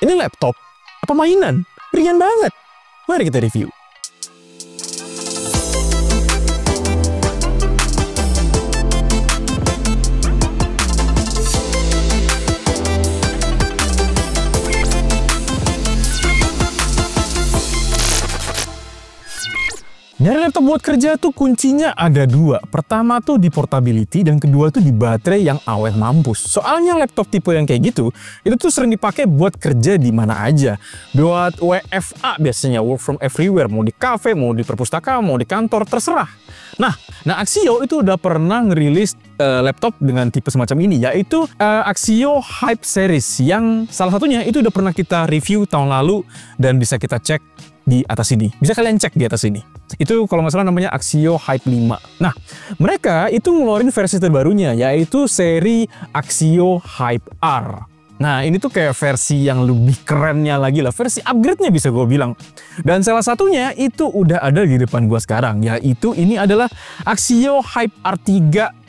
Ini laptop apa mainan? Ringan banget. Mari kita review. Nyari laptop buat kerja tuh kuncinya ada dua. Pertama tuh di portability dan kedua tuh di baterai yang awet mampus. Soalnya laptop tipe yang kayak gitu, itu tuh sering dipakai buat kerja di mana aja. Buat WFA biasanya, work from everywhere. Mau di cafe, mau di perpustakaan, mau di kantor, terserah. Nah Axio itu udah pernah ngerilis laptop dengan tipe semacam ini, yaitu Axio Hype Series, yang salah satunya itu udah pernah kita review tahun lalu dan bisa kita cek di atas ini. Bisa kalian cek di atas ini. Itu kalau nggak salah namanya Axio Hype 5. Nah, mereka itu ngeluarin versi terbarunya, yaitu seri Axio Hype R. Nah, ini tuh kayak versi yang lebih kerennya lagi lah, versi upgrade-nya bisa gue bilang. Dan salah satunya itu udah ada di depan gue sekarang, yaitu ini adalah Axio Hype R3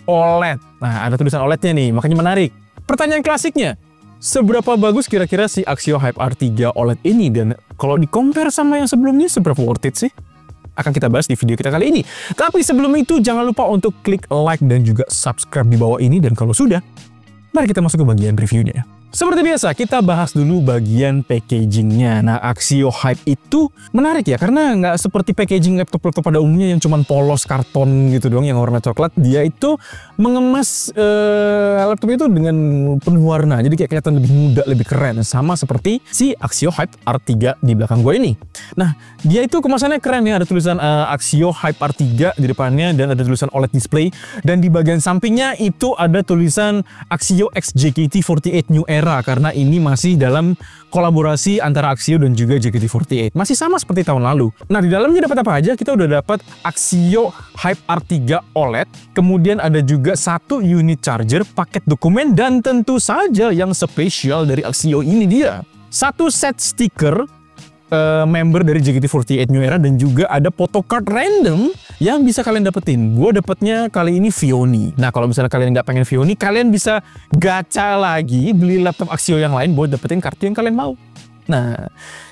OLED. Nah, ada tulisan OLED-nya nih, makanya menarik. Pertanyaan klasiknya, seberapa bagus kira-kira si Axio Hype R3 OLED ini? Dan kalau di-compare sama yang sebelumnya, seberapa worth it sih? Akan kita bahas di video kita kali ini. Tapi sebelum itu, jangan lupa untuk klik like dan juga subscribe di bawah ini. Dan kalau sudah, mari kita masuk ke bagian reviewnya. Seperti biasa, kita bahas dulu bagian packagingnya. Nah, Axio Hype itu menarik ya, karena nggak seperti packaging laptop-laptop pada umumnya yang cuman polos karton gitu doang yang warna coklat. Dia itu mengemas laptop itu dengan penuh warna, jadi kayak kelihatan lebih muda, lebih keren. Sama seperti si Axio Hype R3 di belakang gue ini. Nah, dia itu kemasannya keren ya, ada tulisan Axio Hype R3 di depannya dan ada tulisan OLED display. Dan di bagian sampingnya itu ada tulisan Axio X JKT48 New Era, karena ini masih dalam kolaborasi antara Axio dan juga JKT48. Masih sama seperti tahun lalu. Nah, di dalamnya dapat apa aja? Kita udah dapat Axio Hype R3 OLED, kemudian ada juga satu unit charger, paket dokumen, dan tentu saja yang spesial dari Axio ini dia satu set stiker member dari JKT48 New Era, dan juga ada photocard random yang bisa kalian dapetin. Gue dapetnya kali ini Vioni. Nah, kalau misalnya kalian nggak pengen Vioni, kalian bisa gacha lagi, beli laptop Axio yang lain buat dapetin kartu yang kalian mau. Nah,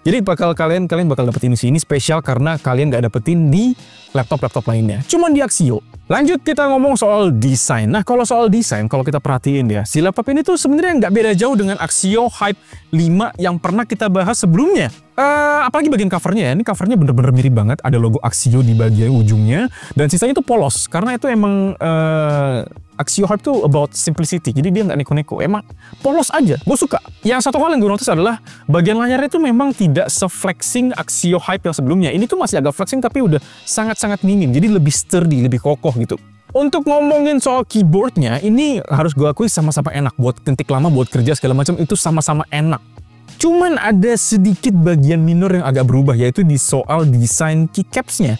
jadi kalian bakal dapetin ini spesial karena kalian nggak dapetin di laptop-laptop lainnya. Cuman di Axio. Lanjut kita ngomong soal desain. Nah, kalau soal desain, kalau kita perhatiin ya, si laptop ini tuh sebenarnya nggak beda jauh dengan Axio Hype 5 yang pernah kita bahas sebelumnya. Apalagi bagian covernya ya, ini covernya bener-bener mirip banget, ada logo Axio di bagian ujungnya, dan sisanya tuh polos, karena itu emang Axio Hype tuh about simplicity, jadi dia nggak neko-neko, emang polos aja, gue suka. Yang satu hal yang gue notice adalah bagian layarnya itu memang tidak se-flexing Axio Hype yang sebelumnya. Ini tuh masih agak flexing tapi udah sangat-sangat minim, jadi lebih sturdy, lebih kokoh gitu. Untuk ngomongin soal keyboardnya, ini harus gue akui sama-sama enak, buat ketik lama, buat kerja segala macam itu sama-sama enak. Cuman ada sedikit bagian minor yang agak berubah, yaitu di soal desain keycaps-nya.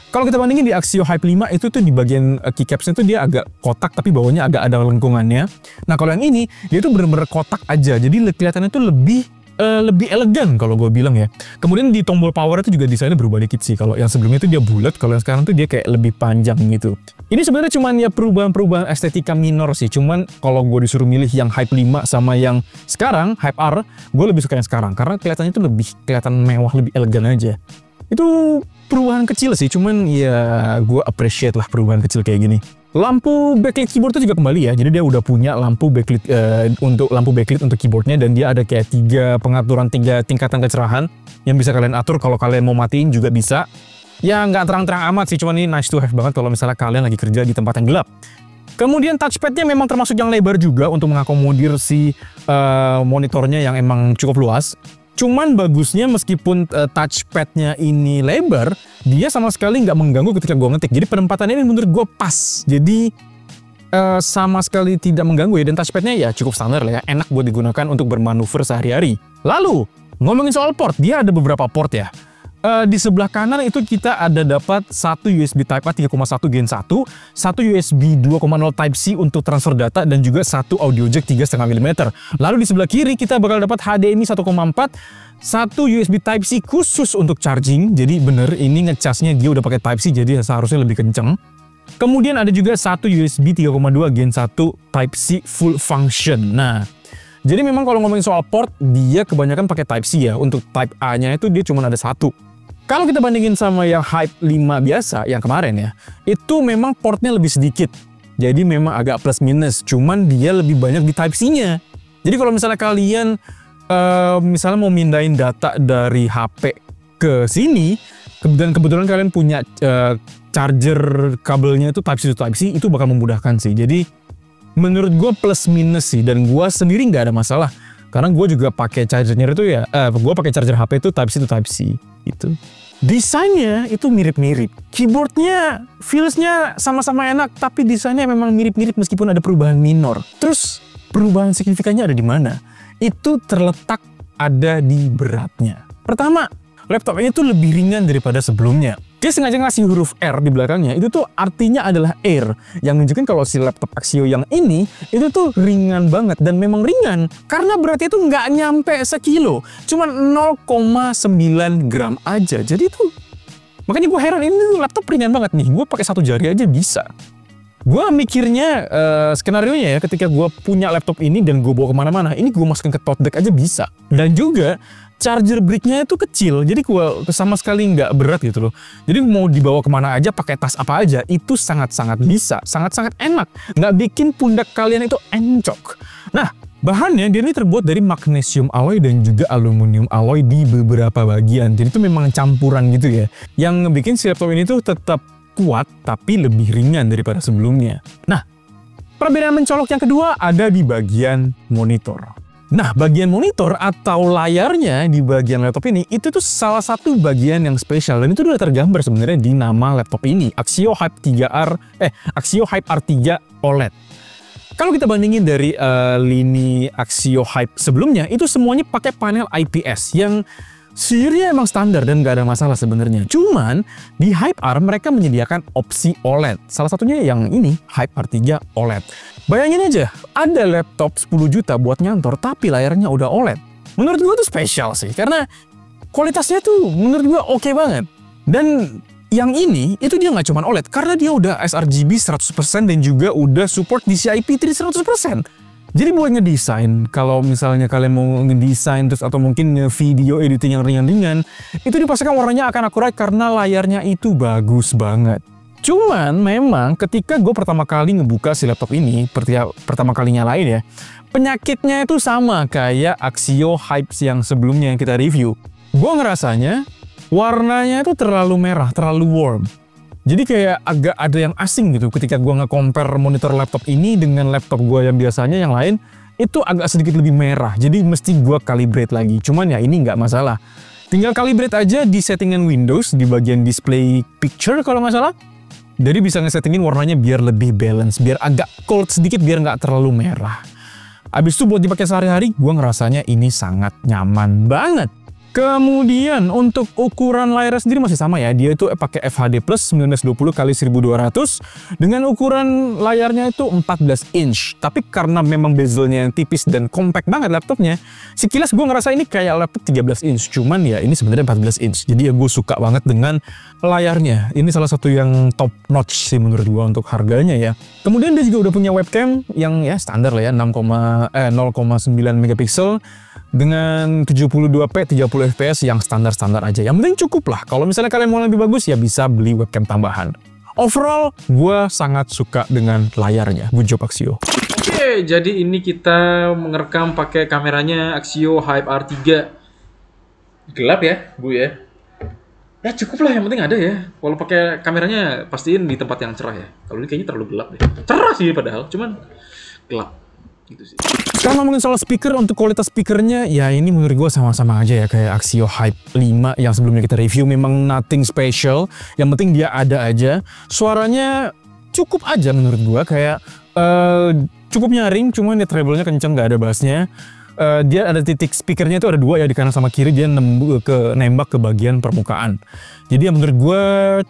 Kalau kita bandingin di Axio Hype 5 itu tuh di bagian keycaps-nya tuh dia agak kotak tapi bawahnya agak ada lengkungannya. Nah, kalau yang ini dia tuh bener-bener kotak aja, jadi kelihatannya tuh lebih elegan kalau gue bilang ya. Kemudian di tombol power itu juga desainnya berubah dikit sih. Kalau yang sebelumnya itu dia bulat, kalau yang sekarang tuh dia kayak lebih panjang gitu. Ini sebenarnya cuman ya perubahan-perubahan estetika minor sih. Cuman kalau gue disuruh milih yang Hype 5 sama yang sekarang Hype R, gue lebih suka yang sekarang karena kelihatannya tuh lebih kelihatan mewah, lebih elegan aja. Itu perubahan kecil sih, cuman ya gue appreciate lah perubahan kecil kayak gini. Lampu backlit keyboard itu juga kembali ya, jadi dia udah punya lampu backlit untuk keyboardnya, dan dia ada kayak tiga tingkatan kecerahan yang bisa kalian atur. Kalau kalian mau matiin juga bisa. Ya nggak terang-terang amat sih, cuman ini nice to have banget kalau misalnya kalian lagi kerja di tempat yang gelap. Kemudian touchpadnya memang termasuk yang lebar juga untuk mengakomodir si monitornya yang emang cukup luas. Cuman bagusnya meskipun touchpadnya ini lebar, dia sama sekali nggak mengganggu ketika gue ngetik. Jadi penempatannya ini menurut gue pas. Jadi sama sekali tidak mengganggu ya. Dan touchpadnya ya cukup standar lah ya. Enak buat digunakan untuk bermanuver sehari-hari. Lalu, ngomongin soal port, dia ada beberapa port ya. Di sebelah kanan itu kita ada dapat satu USB Type-A 3.1 Gen 1, satu USB 2.0 Type-C untuk transfer data, dan juga satu audio jack 3,5 mm. Lalu di sebelah kiri kita bakal dapat HDMI 1.4, satu USB Type-C khusus untuk charging. Jadi bener ini ngecasnya dia udah pakai Type-C, jadi seharusnya lebih kenceng. Kemudian ada juga satu USB 3.2 Gen 1 Type-C full function. Nah, Jadi memang kalau ngomongin soal port, dia kebanyakan pakai Type-C ya. Untuk Type A-nya itu dia cuma ada satu. Kalau kita bandingin sama yang Hype 5 biasa, yang kemarin ya, itu memang portnya lebih sedikit. Jadi memang agak plus minus, cuman dia lebih banyak di Type-C-nya. Jadi kalau misalnya kalian misalnya mau mindahin data dari HP ke sini, dan kebetulan kalian punya charger kabelnya itu Type-C to Type-C, itu bakal memudahkan sih. Jadi menurut gue plus minus sih, dan gue sendiri nggak ada masalah. Karena gue juga pakai chargernya itu ya, gue pakai charger HP itu Type-C to Type-C gitu. Desainnya itu mirip-mirip. Keyboardnya, feels-nya sama-sama enak, tapi desainnya memang mirip-mirip meskipun ada perubahan minor. Terus perubahan signifikannya ada di mana? Itu terletak ada di beratnya. Pertama, laptop ini tuh lebih ringan daripada sebelumnya. Dia sengaja ngasih huruf R di belakangnya, itu tuh artinya adalah air. Yang nunjukin kalau si laptop Axio yang ini, itu tuh ringan banget. Dan memang ringan, karena beratnya itu nggak nyampe sekilo. Cuma 0,9 gram aja. Jadi tuh, makanya gue heran, ini tuh laptop ringan banget nih. Gue pakai satu jari aja bisa. Gue mikirnya, skenario-nya ya, ketika gue punya laptop ini dan gue bawa kemana-mana, ini gue masukin ke tote bag aja bisa. Dan juga, charger brick-nya itu kecil, jadi gue sama sekali nggak berat gitu loh. Jadi mau dibawa kemana aja, pakai tas apa aja, itu sangat-sangat bisa, sangat-sangat enak. Nggak bikin pundak kalian itu encok. Nah, bahannya dia ini terbuat dari magnesium alloy dan juga aluminium alloy di beberapa bagian. Jadi itu memang campuran gitu ya. Yang ngebikin si laptop ini tuh tetap kuat, tapi lebih ringan daripada sebelumnya. Nah, perbedaan mencolok yang kedua ada di bagian monitor. Nah, bagian monitor atau layarnya di bagian laptop ini, itu tuh salah satu bagian yang spesial. Dan itu udah tergambar sebenarnya di nama laptop ini, Axio Hype Axio Hype R3 OLED. Kalau kita bandingin dari lini Axio Hype sebelumnya, itu semuanya pakai panel IPS yang sejujurnya emang standar dan nggak ada masalah sebenarnya. Cuman di Hype R mereka menyediakan opsi OLED. Salah satunya yang ini, Hype R3 OLED. Bayangin aja, ada laptop 10 juta buat nyantor, tapi layarnya udah OLED. Menurut gue tuh spesial sih, karena kualitasnya tuh menurut gue oke banget. Dan yang ini, itu dia nggak cuma OLED, karena dia udah sRGB 100% dan juga udah support DCI P3 100%. Jadi buat ngedesain, kalau misalnya kalian mau ngedesain terus atau mungkin video editing yang ringan-ringan, itu dipastikan warnanya akan akurat karena layarnya itu bagus banget. Cuman memang ketika gue pertama kali ngebuka si laptop ini, pertama kali nyalain ya, penyakitnya itu sama kayak Axio Hype yang sebelumnya yang kita review. Gue ngerasanya warnanya itu terlalu merah, terlalu warm. Jadi kayak agak ada yang asing gitu ketika gue nge-compare monitor laptop ini dengan laptop gue yang biasanya yang lain, itu agak sedikit lebih merah. Jadi mesti gue calibrate lagi. Cuman ya ini nggak masalah. Tinggal calibrate aja di settingan Windows di bagian display picture kalau nggak salah. Jadi bisa ngesettingin warnanya biar lebih balance, biar agak cold sedikit, biar nggak terlalu merah. Abis itu buat dipakai sehari-hari, gue ngerasanya ini sangat nyaman banget. Kemudian untuk ukuran layarnya sendiri masih sama ya, dia itu pakai FHD Plus 1920x1200 dengan ukuran layarnya itu 14 inch. Tapi karena memang bezelnya yang tipis dan compact banget laptopnya, sekilas gue ngerasa ini kayak laptop 13 inch, cuman ya ini sebenarnya 14 inch. Jadi ya gue suka banget dengan layarnya. Ini salah satu yang top notch sih menurut gue untuk harganya ya. Kemudian dia juga udah punya webcam yang ya standar lah ya, 0,9 megapiksel dengan 72p 30 fps yang standar-standar aja. Yang penting cukup lah. Kalau misalnya kalian mau lebih bagus ya bisa beli webcam tambahan. Overall, gue sangat suka dengan layarnya. Good job Axio. Oke, jadi ini kita merekam pakai kameranya Axio Hype R3. Gelap ya, Bu ya. Ya cukup lah, yang penting ada ya. Kalau pakai kameranya pastiin di tempat yang cerah ya. Kalau ini kayaknya terlalu gelap deh. Cerah sih padahal, cuman gelap. Gitu sih. Sekarang ngomongin soal speaker, untuk kualitas speakernya ya ini menurut gue sama-sama aja ya kayak Axio Hype 5 yang sebelumnya kita review. Memang nothing special, yang penting dia ada aja. Suaranya cukup aja menurut gue, kayak cukup nyaring, cuman ya treble-nya kenceng, nggak ada bassnya. Dia ada titik speakernya itu ada dua ya, di kanan sama kiri, dia nembak ke bagian permukaan. Jadi ya menurut gue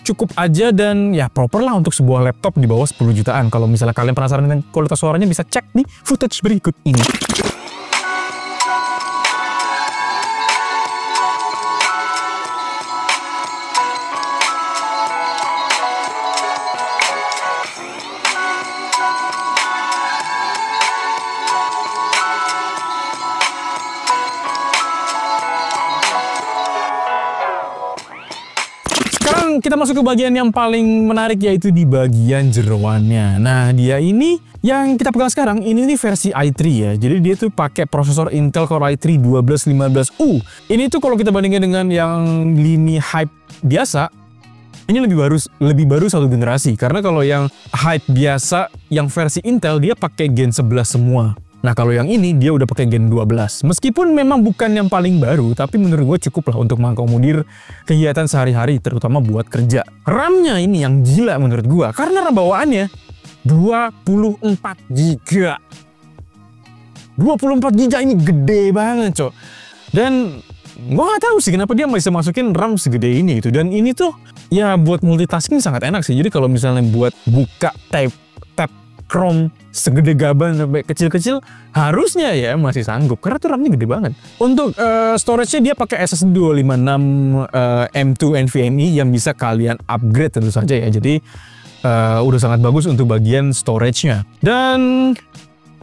cukup aja dan ya proper lah untuk sebuah laptop di bawah 10 jutaan. Kalau misalnya kalian penasaran dengan kualitas suaranya bisa cek di footage berikut ini. Sekarang kita masuk ke bagian yang paling menarik, yaitu di bagian jeroannya. Nah, dia ini yang kita pegang sekarang ini nih versi i3 ya. Jadi dia tuh pakai prosesor Intel Core i3 1215U. Ini tuh kalau kita bandingin dengan yang lini Hype biasa, ini lebih baru satu generasi. Karena kalau yang Hype biasa yang versi Intel dia pakai Gen 11 semua. Nah, kalau yang ini dia udah pakai Gen 12. Meskipun memang bukan yang paling baru, tapi menurut gue cukup lah untuk mengakomodir kegiatan sehari-hari, terutama buat kerja. RAM-nya ini yang gila menurut gue, karena RAM bawaannya 24 GB. 24 GB ini gede banget, cok. Dan gue nggak tahu sih kenapa dia bisa masukin RAM segede ini gitu. Dan ini tuh ya buat multitasking sangat enak sih. Jadi kalau misalnya buat buka tab Chrome segede gaban sampai kecil-kecil, harusnya ya masih sanggup karena tuh RAM-nya gede banget. Untuk storage-nya dia pakai SSD 256 M2 NVMe yang bisa kalian upgrade tentu saja ya. Jadi udah sangat bagus untuk bagian storage-nya. Dan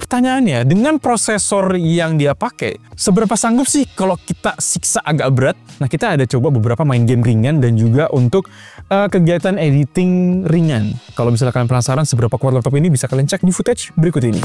pertanyaannya, dengan prosesor yang dia pakai, seberapa sanggup sih kalau kita siksa agak berat? Nah, kita ada coba beberapa main game ringan dan juga untuk kegiatan editing ringan. Kalau misalnya kalian penasaran seberapa kuat laptop ini, bisa kalian cek di footage berikut ini.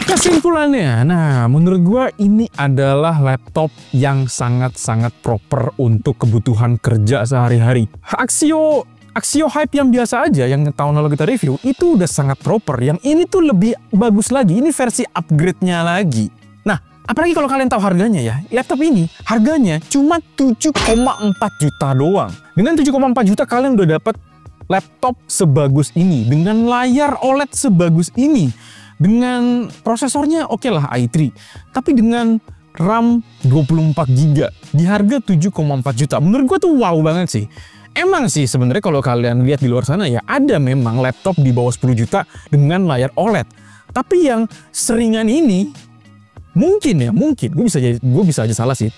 Kesimpulannya, nah menurut gue ini adalah laptop yang sangat-sangat proper untuk kebutuhan kerja sehari-hari. Axio Hype yang biasa aja, yang tahun lalu kita review, itu udah sangat proper. Yang ini tuh lebih bagus lagi, ini versi upgrade-nya lagi. Nah, apalagi kalau kalian tahu harganya ya, laptop ini harganya cuma 7,4 juta doang. Dengan 7,4 juta kalian udah dapat laptop sebagus ini, dengan layar OLED sebagus ini, dengan prosesornya oke lah i3, tapi dengan RAM 24 GB di harga 7,4 juta. Menurut gua tuh wow banget sih. Emang sih sebenarnya kalau kalian lihat di luar sana ya, ada memang laptop di bawah 10 juta dengan layar OLED. Tapi yang seringan ini mungkin gue bisa aja salah sih.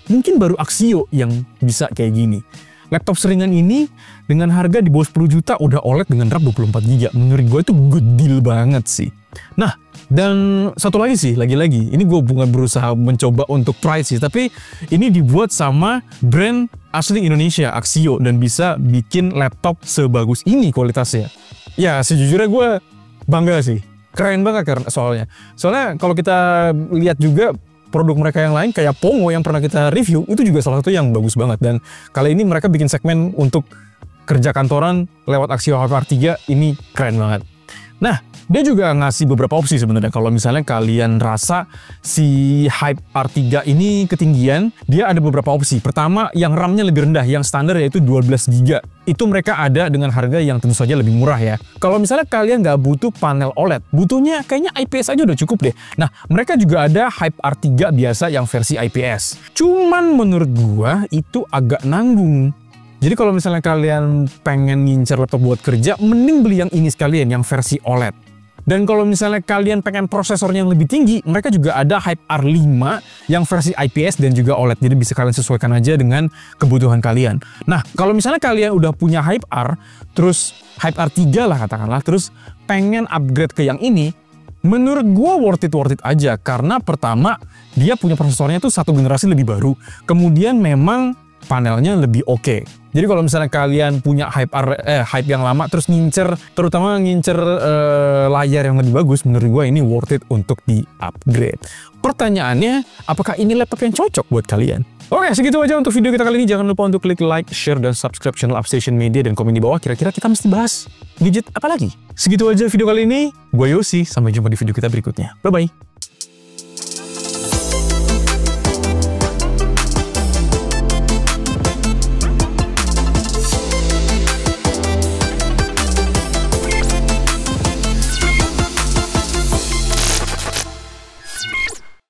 Mungkin baru Axio yang bisa kayak gini. Laptop seringan ini dengan harga di bawah 10 juta udah OLED dengan RAM 24 GB. Menurut gue itu good deal banget sih. Nah, dan satu lagi sih, lagi-lagi, ini gue bukan berusaha mencoba untuk price sih, tapi ini dibuat sama brand asli Indonesia, Axio, dan bisa bikin laptop sebagus ini kualitasnya. Ya, sejujurnya gue bangga sih. Keren banget karena soalnya kalau kita lihat juga produk mereka yang lain kayak Pongo yang pernah kita review, itu juga salah satu yang bagus banget. Dan kali ini mereka bikin segmen untuk kerja kantoran lewat Axio Hype R3, ini keren banget. Nah, dia juga ngasih beberapa opsi sebenarnya. Kalau misalnya kalian rasa si Hype R3 ini ketinggian, dia ada beberapa opsi. Pertama, yang RAM-nya lebih rendah, yang standar yaitu 12 GB. Itu mereka ada dengan harga yang tentu saja lebih murah ya. Kalau misalnya kalian nggak butuh panel OLED, butuhnya kayaknya IPS aja udah cukup deh. Nah, mereka juga ada Hype R3 biasa yang versi IPS. Cuman menurut gua itu agak nanggung. Jadi kalau misalnya kalian pengen ngincer laptop buat kerja, mending beli yang ini sekalian, yang versi OLED. Dan kalau misalnya kalian pengen prosesornya yang lebih tinggi, mereka juga ada Hype R5 yang versi IPS dan juga OLED. Jadi bisa kalian sesuaikan aja dengan kebutuhan kalian. Nah, kalau misalnya kalian udah punya Hype R, terus Hype R3 lah katakanlah, terus pengen upgrade ke yang ini, menurut gue worth it aja. Karena pertama, dia punya prosesornya tuh satu generasi lebih baru. Kemudian memang panelnya lebih oke. Jadi kalau misalnya kalian punya Hype yang lama terus terutama ngincer layar yang lebih bagus, menurut gue ini worth it untuk di-upgrade. Pertanyaannya, apakah ini laptop yang cocok buat kalian? Oke, segitu aja untuk video kita kali ini. Jangan lupa untuk klik like, share, dan subscribe channel Upstation Media, dan komen di bawah kira-kira kita mesti bahas gadget apa lagi. Segitu aja video kali ini. Gue Yosi, sampai jumpa di video kita berikutnya. Bye-bye.